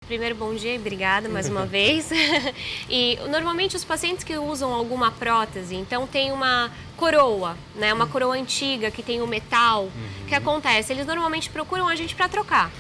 Primeiro, bom dia e obrigada mais uma vez. E normalmente os pacientes que usam alguma prótese, então tem uma coroa, né? Uma coroa antiga que tem o metal. O que acontece? Eles normalmente procuram a gente para trocar.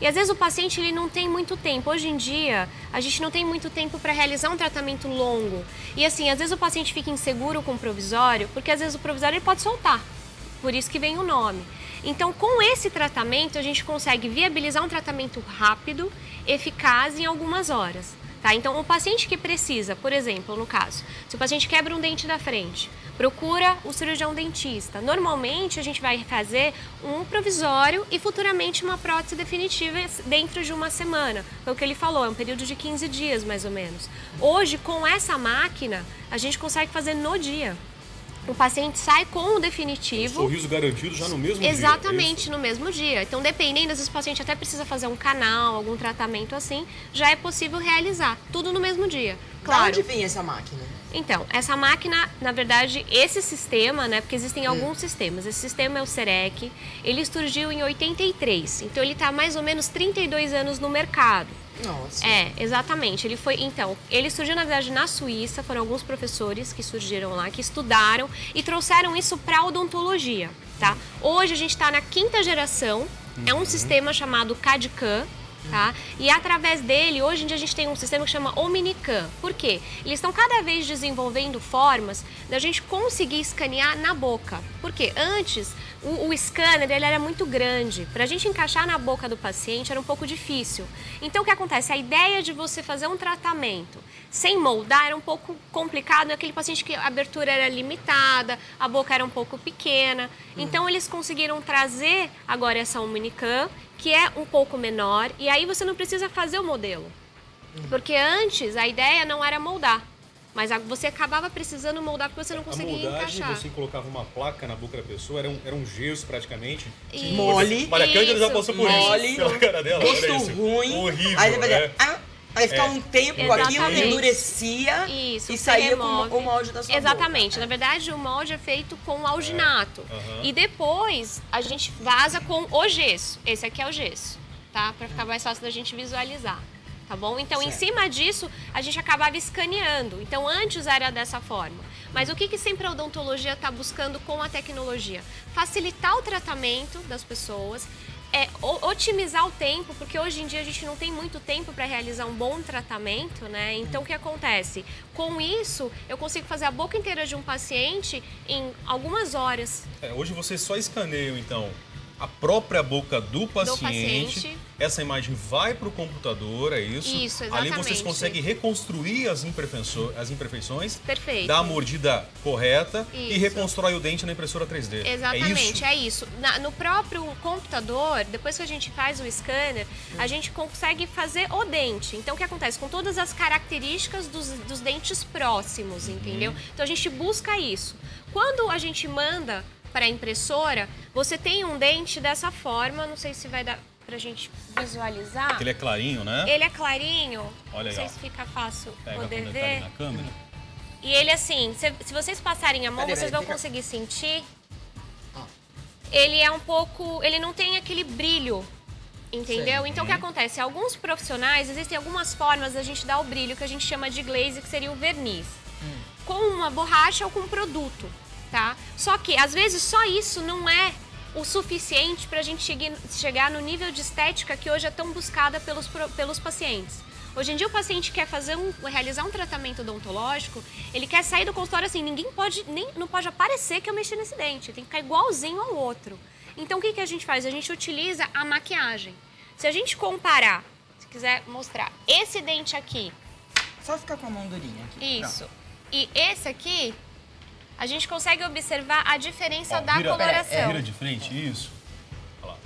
E às vezes o paciente ele não tem muito tempo. Hoje em dia, a gente não tem muito tempo para realizar um tratamento longo. E assim, às vezes o paciente fica inseguro com o provisório, porque às vezes o provisório ele pode soltar. Por isso que vem o nome. Então, com esse tratamento, a gente consegue viabilizar um tratamento rápido, eficaz em algumas horas. Tá? Então, o paciente que precisa, por exemplo, no caso, se o paciente quebra um dente da frente, procura o cirurgião dentista. Normalmente, a gente vai fazer um provisório e futuramente uma prótese definitiva dentro de uma semana. Foi o que ele falou, é um período de 15 dias, mais ou menos. Hoje, com essa máquina, a gente consegue fazer no dia. O paciente sai com o definitivo. Um sorriso garantido já no mesmo dia. Exatamente, no mesmo dia. Então, dependendo, às vezes o paciente até precisa fazer um canal, algum tratamento assim, já é possível realizar. Tudo no mesmo dia. Claro. De onde vem essa máquina? Então, essa máquina, na verdade, esse sistema, né, porque existem alguns sistemas. Esse sistema é o CEREC, ele surgiu em 83, então ele está mais ou menos 32 anos no mercado. Nossa. É, exatamente. Ele surgiu, na verdade, na Suíça, foram alguns professores que surgiram lá, que estudaram e trouxeram isso para a odontologia, tá? Hoje a gente está na 5ª geração, é um sistema chamado CAD/CAM, tá? E através dele, hoje em dia a gente tem um sistema que chama Omnicam. Por quê? Eles estão cada vez desenvolvendo formas da gente conseguir escanear na boca. Porque antes o scanner ele era muito grande. Para a gente encaixar na boca do paciente era um pouco difícil. Então o que acontece? A ideia de você fazer um tratamento sem moldar era um pouco complicado. Aquele paciente que a abertura era limitada, a boca era um pouco pequena. Então eles conseguiram trazer agora essa Omnicam, que é um pouco menor, e aí você não precisa fazer o modelo. Porque antes a ideia não era moldar, mas você acabava precisando moldar porque você não conseguia a moldagem, encaixar. Você colocava uma placa na boca da pessoa, era um gesso praticamente. Isso. Mole. Olha, a Cândida já passou por Mole. isso, pela cara dela. olha Gosto isso. ruim. Horrível, Aí ele vai né? dizer, aí ficar um tempo com aquilo, Exatamente. endurecia Isso, e você saía com remove. o molde da sua Exatamente. boca. Na verdade, o molde é feito com alginato. Aham. E depois a gente vaza com o gesso. Esse aqui é o gesso, tá? Pra ficar mais fácil da gente visualizar. Tá bom? Então, em cima disso, a gente acabava escaneando. Então, antes era dessa forma. Mas o que sempre a odontologia está buscando com a tecnologia? Facilitar o tratamento das pessoas, otimizar o tempo, porque hoje em dia a gente não tem muito tempo para realizar um bom tratamento, né? Então, o que acontece? Com isso, eu consigo fazer a boca inteira de um paciente em algumas horas. Hoje vocês só escaneiam, então, a própria boca do paciente. Essa imagem vai para o computador, é isso? Isso, Ali exatamente. vocês conseguem reconstruir as imperfeições, Perfeito. dar a mordida correta e Isso. reconstrói o dente na impressora 3D. Exatamente, É isso? é isso. No próprio computador, depois que a gente faz o scanner, a gente consegue fazer o dente. Então, o que acontece? Com todas as características dos dentes próximos, entendeu? Então, a gente busca isso. Quando a gente manda para a impressora, você tem um dente dessa forma, não sei se vai dar pra gente visualizar. Ele é clarinho, né? Ele é clarinho, Olha não aí, sei ó. se fica fácil Pega poder quando ele tá ali ver. na câmera. E ele assim, se vocês passarem a mão, Cadê, vocês velho? vão conseguir sentir. Ele é um pouco, ele não tem aquele brilho, entendeu? Sim. Então o que acontece? Alguns profissionais, existem algumas formas da gente dar o brilho, que a gente chama de glaze, que seria o verniz. Com uma borracha ou com um produto, tá? Só que, às vezes, só isso não é o suficiente para a gente chegar no nível de estética que hoje é tão buscada pelos pacientes. Hoje em dia o paciente quer realizar um tratamento odontológico, ele quer sair do consultório assim, não pode aparecer que eu mexi nesse dente, tem que ficar igualzinho ao outro. Então o que a gente faz? A gente utiliza a maquiagem. Se a gente comparar, se quiser mostrar, esse dente aqui, Só ficar com a mão durinha aqui. isso, Pronto. e esse aqui, a gente consegue observar a diferença Ó, da coloração. Vira de frente, isso. Olha lá.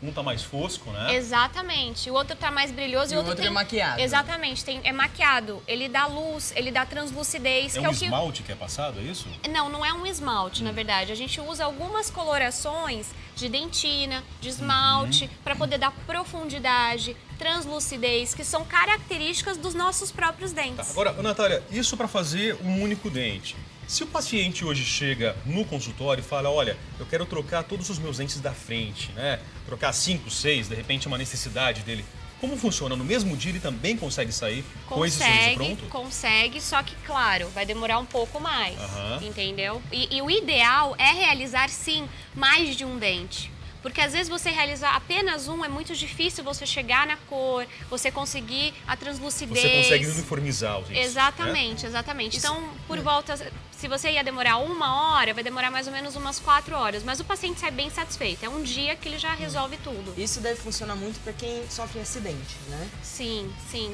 Um tá mais fosco, né? Exatamente. O outro tá mais brilhoso E e o outro é maquiado. Exatamente, é maquiado. Ele dá luz, ele dá translucidez. É que um é o que... esmalte que é passado, é isso? Não é um esmalte, na verdade. A gente usa algumas colorações de dentina, de esmalte, para poder dar profundidade, translucidez, que são características dos nossos próprios Tá. dentes. Agora, Natália, isso para fazer um único dente. Se o paciente hoje chega no consultório e fala, olha, eu quero trocar todos os meus dentes da frente, né? Trocar 5, 6, de repente é uma necessidade dele. Como funciona? No mesmo dia ele também consegue sair com esse sorriso pronto? Consegue, só que, claro, vai demorar um pouco mais, entendeu? E o ideal é realizar, sim, mais de um dente. Porque às vezes você realizar apenas um é muito difícil você chegar na cor, você conseguir a translucidez. Você consegue uniformizar os dentes. Exatamente, né? exatamente. Então, por volta, se você ia demorar 1 hora, vai demorar mais ou menos umas 4 horas. Mas o paciente sai bem satisfeito. É um dia que ele já resolve tudo. Isso deve funcionar muito para quem sofre acidente, né? Sim,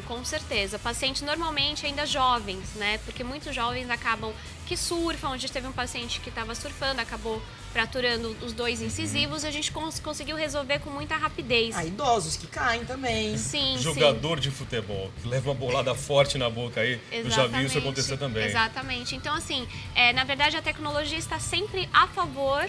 com certeza. Pacientes normalmente ainda jovens, né? Porque muitos jovens acabam que surfam. A gente teve um paciente que estava surfando, acabou fraturando os 2 incisivos, a gente conseguiu resolver com muita rapidez. Idosos que caem também. Sim, Jogador de futebol, que leva uma bolada forte na boca aí, eu já vi isso acontecer também. Exatamente. Então, assim, na verdade, a tecnologia está sempre a favor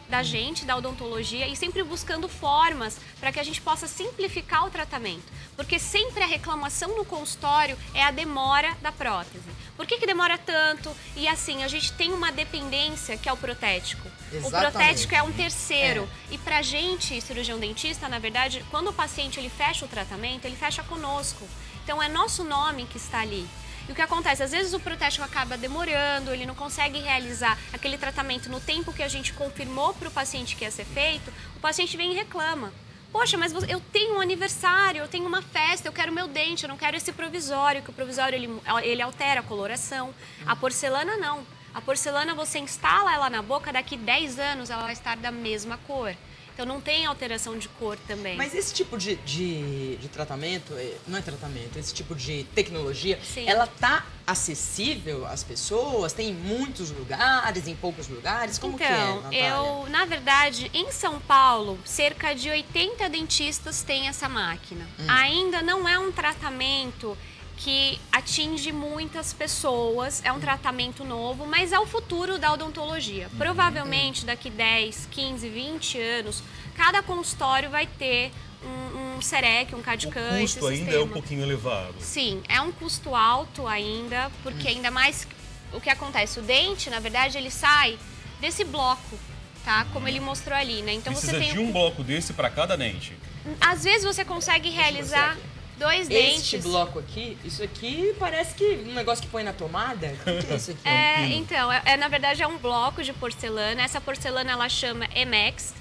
da gente, da odontologia, e sempre buscando formas para que a gente possa simplificar o tratamento. Porque sempre a reclamação no consultório é a demora da prótese. Por que demora tanto? E assim, a gente tem uma dependência que é o protético. Exatamente. O protético é um terceiro. E pra gente, cirurgião dentista, na verdade, quando o paciente ele fecha o tratamento, ele fecha conosco. Então é nosso nome que está ali. E o que acontece? Às vezes o protético acaba demorando, ele não consegue realizar aquele tratamento no tempo que a gente confirmou para o paciente que ia ser feito, o paciente vem e reclama. Poxa, mas eu tenho um aniversário, eu tenho uma festa, eu quero meu dente, eu não quero esse provisório, que o provisório ele altera a coloração. A porcelana não. A porcelana você instala ela na boca, daqui 10 anos ela vai estar da mesma cor. Então não tem alteração de cor também. Mas esse tipo de tratamento, não é tratamento, esse tipo de tecnologia, Sim. ela tá acessível às pessoas? Tem em muitos lugares, em poucos lugares? Como que é, Natália? Na verdade, em São Paulo, cerca de 80 dentistas têm essa máquina. Ainda não é um tratamento que atinge muitas pessoas, é um tratamento novo, mas é o futuro da odontologia. Provavelmente daqui 10, 15, 20 anos, cada consultório vai ter um CEREC, um CAD-CAM. O custo ainda é um pouquinho elevado. Sim, é um custo alto ainda, porque ainda mais o que acontece, o dente, na verdade, ele sai desse bloco, tá? Como ele mostrou ali, né? Então Precisa você tem de um bloco desse para cada dente. Às vezes você consegue realizar 2 dentes. Este bloco aqui, isso aqui parece que um negócio que põe na tomada. O que é isso aqui? Então, na verdade é um bloco de porcelana. Essa porcelana ela chama Emex.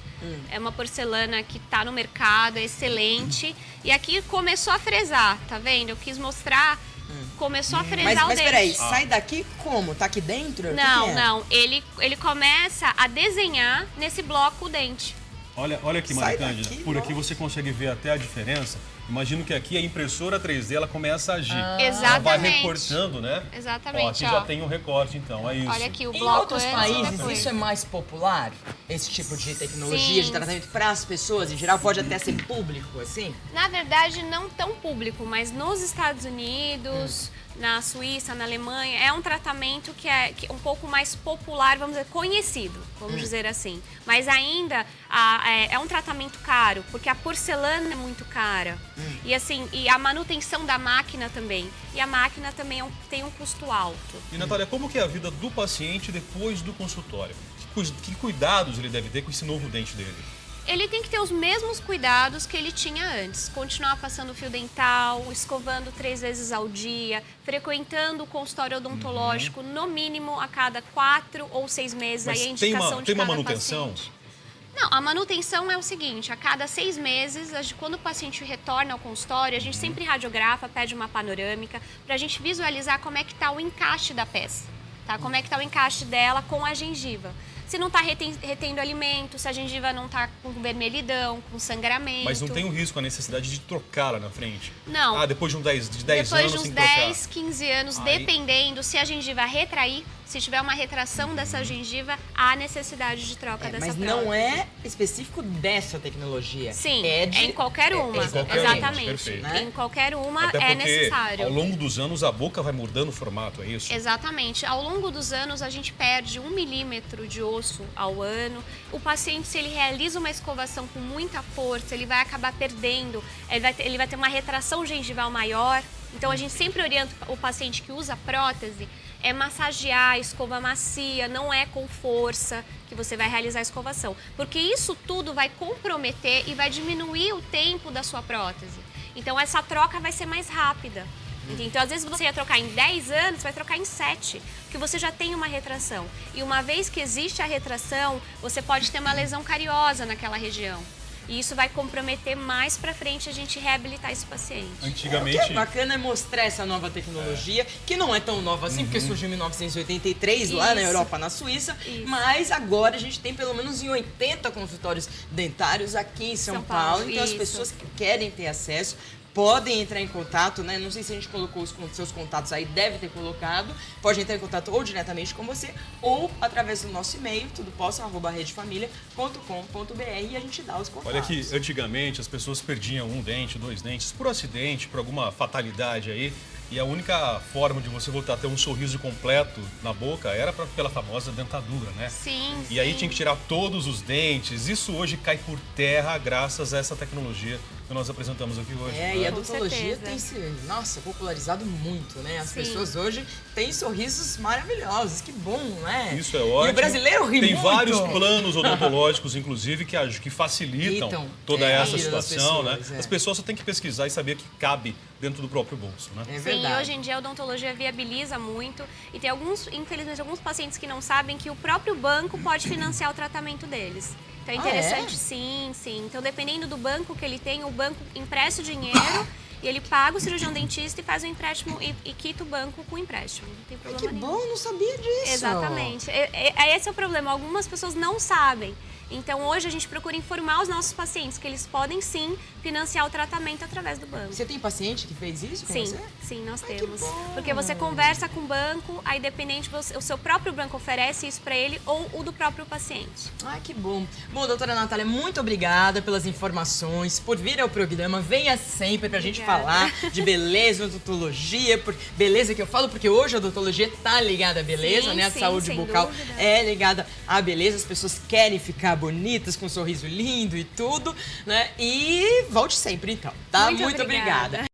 É uma porcelana que está no mercado, é excelente. E aqui começou a fresar, tá vendo? Eu quis mostrar, começou a fresar o dente. Mas peraí, sai daqui como? Tá aqui dentro? Não. Ele começa a desenhar nesse bloco o dente. Olha aqui, Maria Cândida. Por aqui você consegue ver até a diferença. Imagino que aqui a impressora 3D ela começa a agir. Exatamente. Ela vai recortando, né? Exatamente. Ó, aqui já tem um recorte, então, é isso. Olha aqui, o Em bloco outros países, isso é mais popular? Esse tipo de tecnologia, de tratamento para as pessoas em geral? Pode até ser público, assim? Na verdade, não tão público, mas nos Estados Unidos, na Suíça, na Alemanha, é um tratamento que é um pouco mais popular, vamos dizer, conhecido, vamos dizer assim. Mas ainda é um tratamento caro, porque a porcelana é muito cara. E assim, e a manutenção da máquina também. E a máquina também tem um custo alto. E, Natália, como que é a vida do paciente depois do consultório? Que cuidados ele deve ter com esse novo dente dele? Ele tem que ter os mesmos cuidados que ele tinha antes. Continuar passando fio dental, escovando 3 vezes ao dia, frequentando o consultório odontológico no mínimo a cada 4 ou 6 meses. Mas aí a indicação tem de uma cada manutenção? paciente. Não, a manutenção é o seguinte, a cada 6 meses, quando o paciente retorna ao consultório, a gente sempre radiografa, pede uma panorâmica, para a gente visualizar como é que está o encaixe da peça, tá? Como é que está o encaixe dela com a gengiva. Se não está retendo alimento, se a gengiva não está com vermelhidão, com sangramento. Mas não tem o risco, a necessidade de trocá-la na frente? Não. Depois de uns 10 anos Depois de uns sem 10, trocar. 15 anos, Aí... dependendo, se a gengiva retrair, se tiver uma retração dessa gengiva, há necessidade de troca dessa prótese. Mas não é específico dessa tecnologia. Sim, é em qualquer uma. em qualquer Exatamente. uma, né? Em qualquer uma Até é porque, necessário. ao longo dos anos, a boca vai mudando o formato, é isso? Exatamente. Ao longo dos anos, a gente perde 1 milímetro de osso ao ano. O paciente, se ele realiza uma escovação com muita força, ele vai acabar perdendo, ele vai ter uma retração gengival maior. Então, a gente sempre orienta o paciente que usa prótese é massagear, escova macia, não é com força que você vai realizar a escovação. Porque isso tudo vai comprometer e vai diminuir o tempo da sua prótese. Então essa troca vai ser mais rápida. Então, às vezes você ia trocar em 10 anos, você vai trocar em 7, porque você já tem uma retração. E uma vez que existe a retração, você pode ter uma lesão cariosa naquela região. E isso vai comprometer mais pra frente a gente reabilitar esse paciente. Antigamente... O que é bacana é mostrar essa nova tecnologia, que não é tão nova assim, porque surgiu em 1983 lá na Europa, na Suíça, mas agora a gente tem pelo menos em 80 consultórios dentários aqui em São Paulo. Então as pessoas que querem ter acesso podem entrar em contato, né? Não sei se a gente colocou os seus contatos aí, deve ter colocado. Pode entrar em contato ou diretamente com você ou através do nosso e-mail, tudoposso@redefamilia.com.br e a gente dá os contatos. Olha que antigamente as pessoas perdiam um dente, 2 dentes, por acidente, por alguma fatalidade aí. E a única forma de você voltar a ter um sorriso completo na boca era pela famosa dentadura, né? Sim, E aí tinha que tirar todos os dentes. Isso hoje cai por terra graças a essa tecnologia que nós apresentamos aqui hoje. É, né? e a odontologia tem se, nossa, popularizado muito, né? As pessoas hoje têm sorrisos maravilhosos, que bom, né? Isso é ótimo. E o brasileiro ri Tem muito. vários planos odontológicos, inclusive, que facilitam toda essa a vida das situação, pessoas, né? As pessoas só têm que pesquisar e saber que cabe dentro do próprio bolso, né? É Sim, verdade. hoje em dia a odontologia viabiliza muito e tem infelizmente, alguns pacientes que não sabem que o próprio banco pode financiar o tratamento deles. Então é interessante, sim. Então dependendo do banco que ele tem, o banco empresta o dinheiro e ele paga o cirurgião dentista e faz o empréstimo e quita o banco com o empréstimo. Não tem problema nenhum. Que bom, não sabia disso. Exatamente. Esse é o problema, algumas pessoas não sabem. Então hoje a gente procura informar os nossos pacientes que eles podem sim financiar o tratamento através do banco. Você tem paciente que fez isso com você? Sim, nós Ai, temos. que bom. Porque você conversa com o banco, aí dependente, o seu próprio banco oferece isso para ele ou o do próprio paciente. Ai, que bom. Bom, doutora Natália, muito obrigada pelas informações, por vir ao programa. Venha sempre pra gente falar de beleza, odontologia, beleza que eu falo, porque hoje a odontologia tá ligada à beleza, né? A saúde bucal é ligada à beleza. As pessoas querem ficar bonitas, com um sorriso lindo e tudo, né? E volte sempre, então, tá? Muito obrigada.